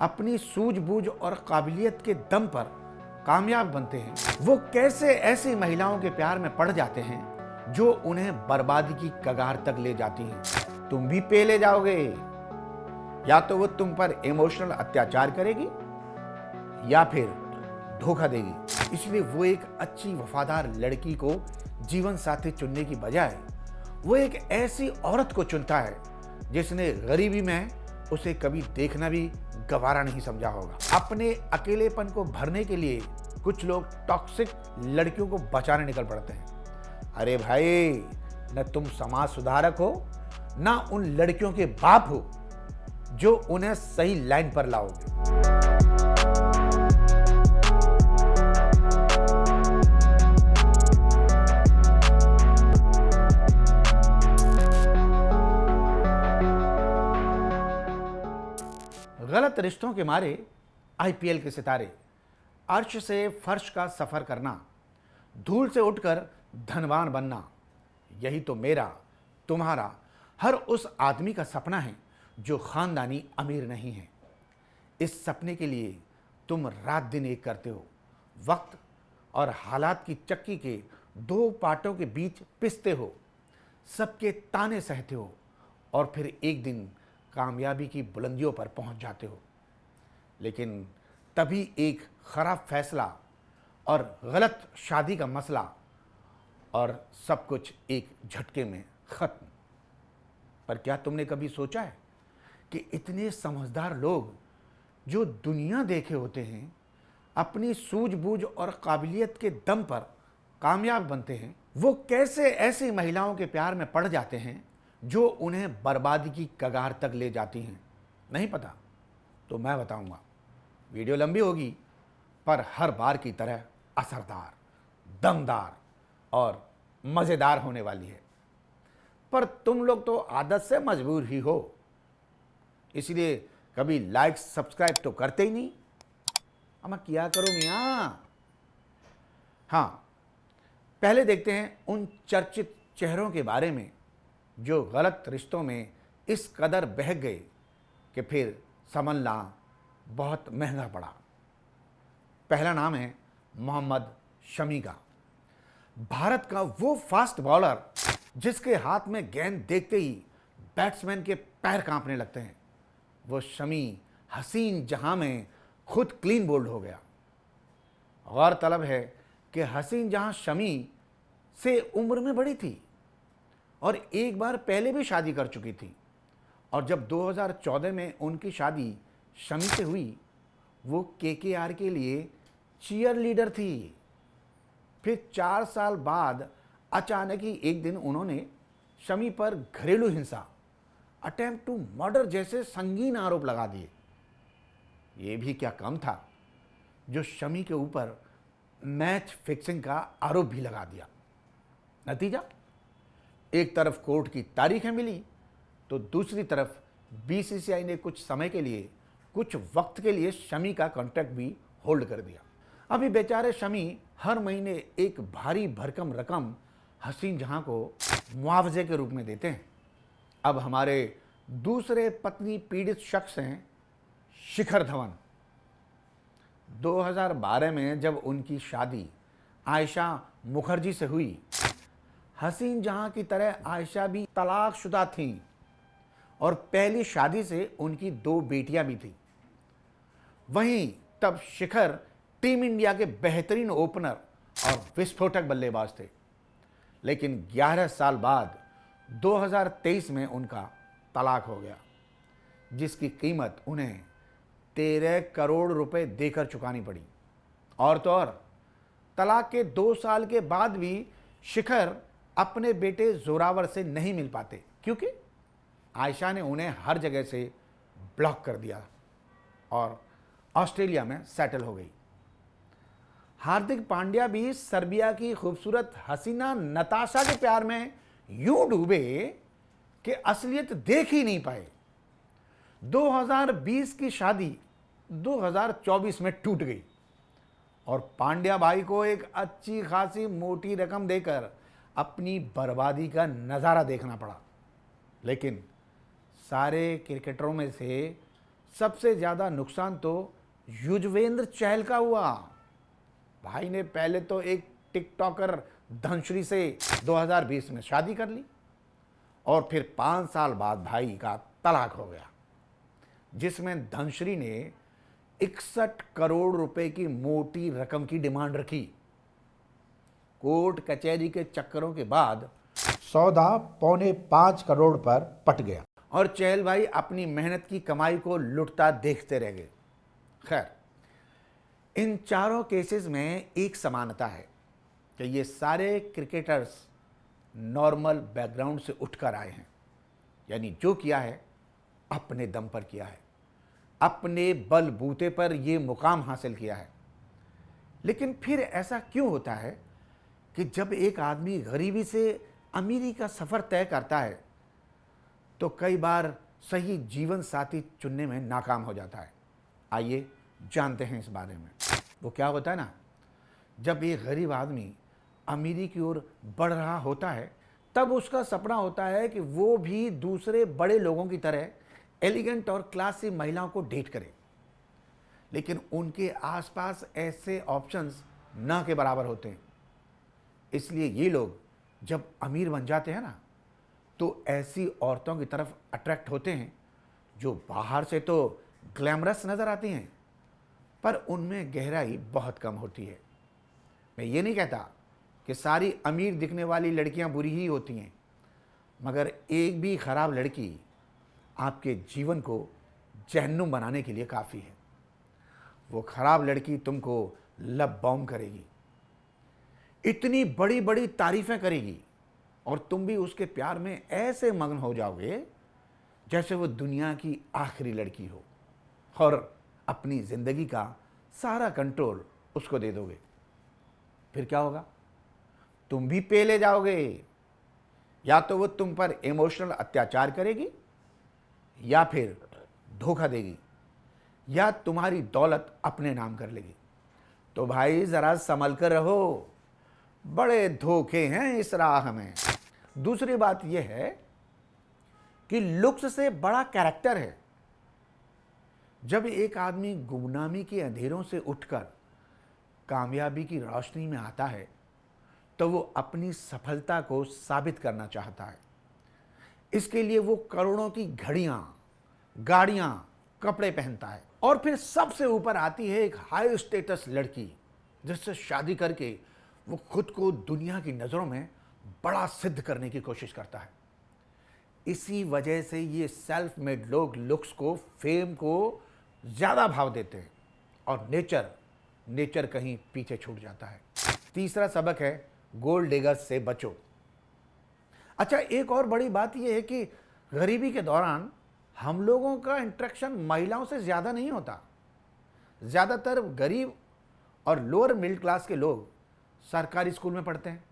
अपनी सूझबूझ और काबिलियत के दम पर कामयाब बनते हैं, वो कैसे ऐसी महिलाओं के प्यार में पड़ जाते हैं जो उन्हें बर्बादी की कगार तक ले जाती हैं। तुम भी पे ले जाओगे। या तो वो तुम पर इमोशनल अत्याचार करेगी या फिर धोखा देगी। इसलिए वो एक अच्छी वफादार लड़की को जीवन साथी चुनने की बजाय वो एक ऐसी औरत को चुनता है जिसने गरीबी में उसे कभी देखना भी गवारा नहीं समझा होगा। अपने अकेलेपन को भरने के लिए कुछ लोग टॉक्सिक लड़कियों को बचाने निकल पड़ते हैं। अरे भाई, न तुम समाज सुधारक हो न उन लड़कियों के बाप हो जो उन्हें सही लाइन पर लाओगे। गलत रिश्तों के मारे आईपीएल के सितारे, अर्श से फर्श का सफर करना, धूल से उठकर धनवान बनना, यही तो मेरा तुम्हारा हर उस आदमी का सपना है जो खानदानी अमीर नहीं है। इस सपने के लिए तुम रात दिन एक करते हो, वक्त और हालात की चक्की के दो पाटों के बीच पिसते हो, सबके ताने सहते हो और फिर एक दिन कामयाबी की बुलंदियों पर पहुंच जाते हो। लेकिन तभी एक खराब फैसला और गलत शादी का मसला और सब कुछ एक झटके में खत्म। पर क्या तुमने कभी सोचा है कि इतने समझदार लोग जो दुनिया देखे होते हैं अपनी सूझबूझ और काबिलियत के दम पर कामयाब बनते हैं, वो कैसे ऐसी महिलाओं के प्यार में पड़ जाते हैं जो उन्हें बर्बादी की कगार तक ले जाती हैं? नहीं पता तो मैं बताऊंगा। वीडियो लंबी होगी पर हर बार की तरह असरदार, दमदार और मज़ेदार होने वाली है। पर तुम लोग तो आदत से मजबूर ही हो, इसलिए कभी लाइक सब्सक्राइब तो करते ही नहीं। अब मैं क्या करूं मियां? हाँ, पहले देखते हैं उन चर्चित चेहरों के बारे में जो गलत रिश्तों में इस कदर बह गए कि फिर संभलना बहुत महंगा पड़ा। पहला नाम है मोहम्मद शमी का। भारत का वो फास्ट बॉलर जिसके हाथ में गेंद देखते ही बैट्समैन के पैर कांपने लगते हैं। वो शमी हसीन जहां में खुद क्लीन बोल्ड हो गया। गौरतलब है कि हसीन जहां शमी से उम्र में बड़ी थी और एक बार पहले भी शादी कर चुकी थी, और जब 2014 में उनकी शादी शमी से हुई वो केकेआर के लिए चीयर लीडर थी। फिर 4 साल बाद अचानक ही एक दिन उन्होंने शमी पर घरेलू हिंसा, अटेम्प्ट टू मर्डर जैसे संगीन आरोप लगा दिए। ये भी क्या कम था जो शमी के ऊपर मैच फिक्सिंग का आरोप भी लगा दिया। नतीजा, एक तरफ कोर्ट की तारीखें मिली तो दूसरी तरफ बीसीसीआई ने कुछ समय के लिए, कुछ वक्त के लिए शमी का कॉन्ट्रैक्ट भी होल्ड कर दिया। अभी बेचारे शमी हर महीने एक भारी भरकम रकम हसीन जहां को मुआवजे के रूप में देते हैं। अब हमारे दूसरे पत्नी पीड़ित शख्स हैं शिखर धवन। 2012 में जब उनकी शादी आयशा मुखर्जी से हुई, हसीन जहां की तरह आयशा भी तलाकशुदा थीं और पहली शादी से उनकी 2 बेटियां भी थीं। वहीं तब शिखर टीम इंडिया के बेहतरीन ओपनर और विस्फोटक बल्लेबाज थे। लेकिन 11 साल बाद 2023 में उनका तलाक हो गया, जिसकी कीमत उन्हें 13 करोड़ रुपए देकर चुकानी पड़ी। और तो और तलाक के 2 साल के बाद भी शिखर अपने बेटे जोरावर से नहीं मिल पाते, क्योंकि आयशा ने उन्हें हर जगह से ब्लॉक कर दिया और ऑस्ट्रेलिया में सेटल हो गई। हार्दिक पांड्या भी सर्बिया की खूबसूरत हसीना नताशा के प्यार में यूं डूबे कि असलियत देख ही नहीं पाए। 2020 की शादी 2024 में टूट गई और पांड्या भाई को एक अच्छी खासी मोटी रकम देकर अपनी बर्बादी का नज़ारा देखना पड़ा। लेकिन सारे क्रिकेटरों में से सबसे ज़्यादा नुकसान तो युजवेंद्र चहल का हुआ। भाई ने पहले तो एक टिकटॉकर धनश्री से 2020 में शादी कर ली और फिर 5 साल बाद भाई का तलाक हो गया, जिसमें धनश्री ने 61 करोड़ रुपए की मोटी रकम की डिमांड रखी। कोर्ट कचहरी के चक्करों के बाद सौदा 4.25 करोड़ पर पट गया और चहल भाई अपनी मेहनत की कमाई को लुटता देखते रह गए। खैर, इन चारों केसेस में एक समानता है कि ये सारे क्रिकेटर्स नॉर्मल बैकग्राउंड से उठकर आए हैं, यानी जो किया है अपने दम पर किया है, अपने बलबूते पर ये मुकाम हासिल किया है। लेकिन फिर ऐसा क्यों होता है कि जब एक आदमी गरीबी से अमीरी का सफ़र तय करता है तो कई बार सही जीवन साथी चुनने में नाकाम हो जाता है? आइए जानते हैं इस बारे में। वो क्या होता है ना, जब एक गरीब आदमी अमीरी की ओर बढ़ रहा होता है तब उसका सपना होता है कि वो भी दूसरे बड़े लोगों की तरह एलिगेंट और क्लासी महिलाओं को डेट करे, लेकिन उनके आसपास ऐसे ऑप्शंस ना के बराबर होते हैं। इसलिए ये लोग जब अमीर बन जाते हैं ना तो ऐसी औरतों की तरफ अट्रैक्ट होते हैं जो बाहर से तो ग्लैमरस नज़र आती हैं पर उनमें गहराई बहुत कम होती है। मैं ये नहीं कहता कि सारी अमीर दिखने वाली लड़कियां बुरी ही होती हैं, मगर एक भी ख़राब लड़की आपके जीवन को जहन्नुम बनाने के लिए काफ़ी है। वो ख़राब लड़की तुमको लब बॉम्ब करेगी, इतनी बड़ी बड़ी तारीफ़ें करेगी और तुम भी उसके प्यार में ऐसे मग्न हो जाओगे जैसे वो दुनिया की आखिरी लड़की हो और अपनी ज़िंदगी का सारा कंट्रोल उसको दे दोगे। फिर क्या होगा? तुम भी पेले जाओगे। या तो वो तुम पर इमोशनल अत्याचार करेगी या फिर धोखा देगी या तुम्हारी दौलत अपने नाम कर लेगी। तो भाई ज़रा संभल कर रहो, बड़े धोखे हैं इस राह में। दूसरी बात यह है कि लुक्स से बड़ा कैरेक्टर है। जब एक आदमी गुमनामी के अंधेरों से उठकर कामयाबी की रोशनी में आता है तो वो अपनी सफलता को साबित करना चाहता है। इसके लिए वो करोड़ों की घड़ियां, गाड़ियां, कपड़े पहनता है और फिर सबसे ऊपर आती है एक हाई स्टेटस लड़की जिससे शादी करके वो खुद को दुनिया की नज़रों में बड़ा सिद्ध करने की कोशिश करता है। इसी वजह से ये सेल्फ मेड लोग लुक्स को, फेम को ज़्यादा भाव देते हैं और नेचर कहीं पीछे छूट जाता है। तीसरा सबक है गोल्ड डिगर्स से बचो। अच्छा, एक और बड़ी बात यह है कि गरीबी के दौरान हम लोगों का इंटरेक्शन महिलाओं से ज़्यादा नहीं होता। ज़्यादातर गरीब और लोअर मिडिल क्लास के लोग सरकारी स्कूल में पढ़ते हैं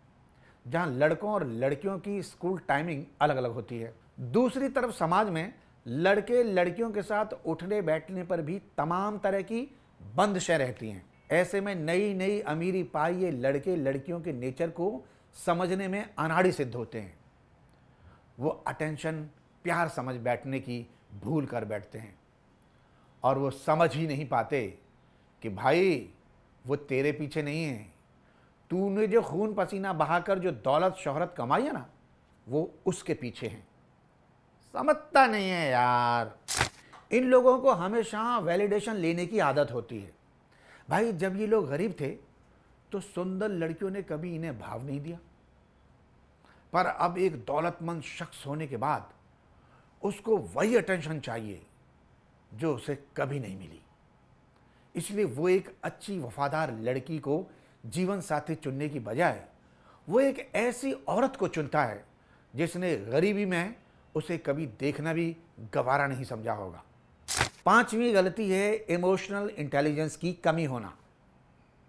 जहां लड़कों और लड़कियों की स्कूल टाइमिंग अलग अलग होती है। दूसरी तरफ समाज में लड़के लड़कियों के साथ उठने बैठने पर भी तमाम तरह की बंदिशें रहती हैं। ऐसे में नई नई अमीरी पाई ये लड़के लड़कियों के नेचर को समझने में अनाड़ी सिद्ध होते हैं। वो अटेंशन, प्यार समझ बैठने की भूल कर बैठते हैं और वो समझ ही नहीं पाते कि भाई वो तेरे पीछे नहीं है। तूने जो खून पसीना बहाकर जो दौलत शोहरत कमाई है ना, वो उसके पीछे हैं। समझता नहीं है यार। इन लोगों को हमेशा वैलिडेशन लेने की आदत होती है। भाई जब ये लोग गरीब थे तो सुंदर लड़कियों ने कभी इन्हें भाव नहीं दिया, पर अब एक दौलतमंद शख्स होने के बाद उसको वही अटेंशन चाहिए जो उसे कभी नहीं मिली। इसलिए वो एक अच्छी वफादार लड़की को जीवन साथी चुनने की बजाय वो एक ऐसी औरत को चुनता है जिसने गरीबी में उसे कभी देखना भी गवारा नहीं समझा होगा। पांचवी गलती है इमोशनल इंटेलिजेंस की कमी होना।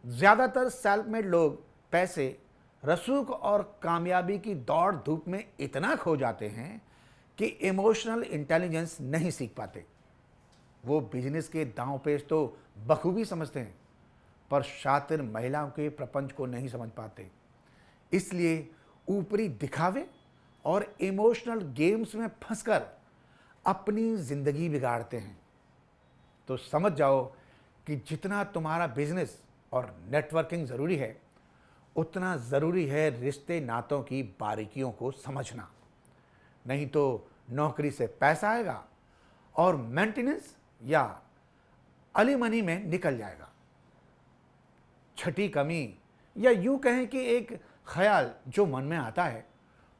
ज़्यादातर सेल्फ मेड लोग पैसे, रसूख और कामयाबी की दौड़ धूप में इतना खो जाते हैं कि इमोशनल इंटेलिजेंस नहीं सीख पाते। वो बिजनेस के दांव पेच तो बखूबी समझते हैं पर शातिर महिलाओं के प्रपंच को नहीं समझ पाते। इसलिए ऊपरी दिखावे और इमोशनल गेम्स में फंसकर अपनी जिंदगी बिगाड़ते हैं। तो समझ जाओ कि जितना तुम्हारा बिजनेस और नेटवर्किंग ज़रूरी है, उतना ज़रूरी है रिश्ते नातों की बारीकियों को समझना। नहीं तो नौकरी से पैसा आएगा और मेंटेनेंस या अलीमनी में निकल जाएगा। छठी कमी, या यूं कहें कि एक ख्याल जो मन में आता है,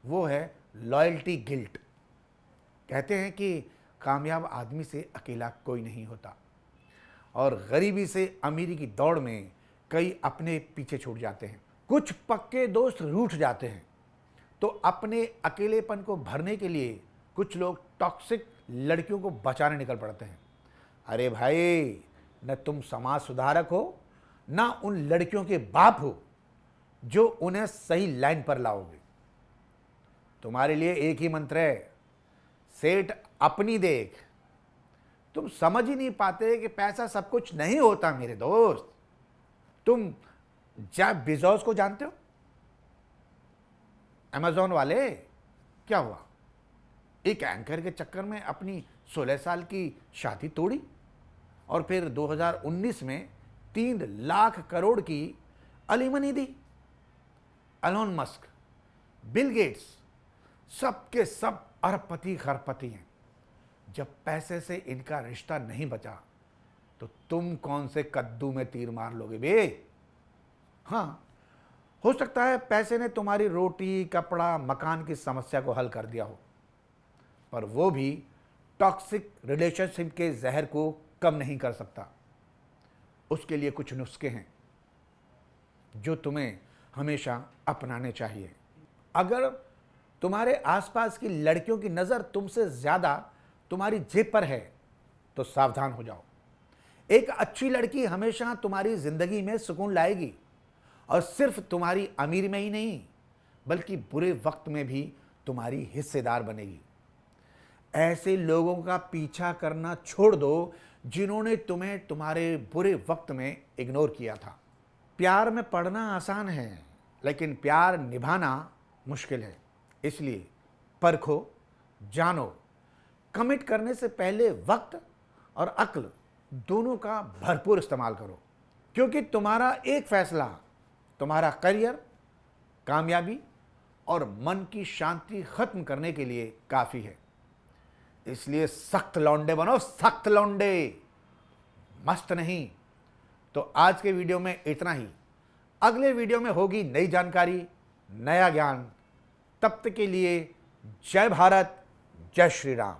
वो है लॉयल्टी गिल्ट। कहते हैं कि कामयाब आदमी से अकेला कोई नहीं होता, और गरीबी से अमीरी की दौड़ में कई अपने पीछे छूट जाते हैं। कुछ पक्के दोस्त रूठ जाते हैं, तो अपने अकेलेपन को भरने के लिए कुछ लोग टॉक्सिक लड़कियों को बचाने निकल पड़ते हैं। अरे भाई, न तुम समाज सुधारक हो, ना उन लड़कियों के बाप हो जो उन्हें सही लाइन पर लाओगे। तुम्हारे लिए एक ही मंत्र है, सेठ अपनी देख। तुम समझ ही नहीं पाते कि पैसा सब कुछ नहीं होता मेरे दोस्त। तुम जेफ बेजोस को जानते हो? अमेज़न वाले। क्या हुआ? एक एंकर के चक्कर में अपनी 16 साल की शादी तोड़ी, और फिर 2019 में 3 लाख करोड़ की अलीमनी दी। एलोन मस्क, बिल गेट्स, सबके सब अरबपति खरबपति हैं। जब पैसे से इनका रिश्ता नहीं बचा, तो तुम कौन से कद्दू में तीर मार लोगे बे? हाँ, हो सकता है पैसे ने तुम्हारी रोटी, कपड़ा, मकान की समस्या को हल कर दिया हो, पर वो भी टॉक्सिक रिलेशनशिप के जहर को कम नहीं कर सकता। उसके लिए कुछ नुस्खे हैं जो तुम्हें हमेशा अपनाने चाहिए। अगर तुम्हारे आसपास की लड़कियों की नज़र तुमसे ज़्यादा तुम्हारी जेब पर है, तो सावधान हो जाओ। एक अच्छी लड़की हमेशा तुम्हारी ज़िंदगी में सुकून लाएगी, और सिर्फ तुम्हारी अमीरी में ही नहीं, बल्कि बुरे वक्त में भी तुम्हारी हिस्सेदार बनेगी। ऐसे लोगों का पीछा करना छोड़ दो जिन्होंने तुम्हें तुम्हारे बुरे वक्त में इग्नोर किया था। प्यार में पड़ना आसान है, लेकिन प्यार निभाना मुश्किल है। इसलिए परखो, जानो, कमिट करने से पहले वक्त और अक्ल दोनों का भरपूर इस्तेमाल करो, क्योंकि तुम्हारा एक फैसला तुम्हारा करियर, कामयाबी और मन की शांति खत्म करने के लिए काफ़ी है। इसलिए सख्त लौंडे बनो, सख्त लौंडे, मस्त नहीं। तो आज के वीडियो में इतना ही। अगले वीडियो में होगी नई जानकारी, नया ज्ञान। तब तक के लिए जय भारत, जय श्री राम।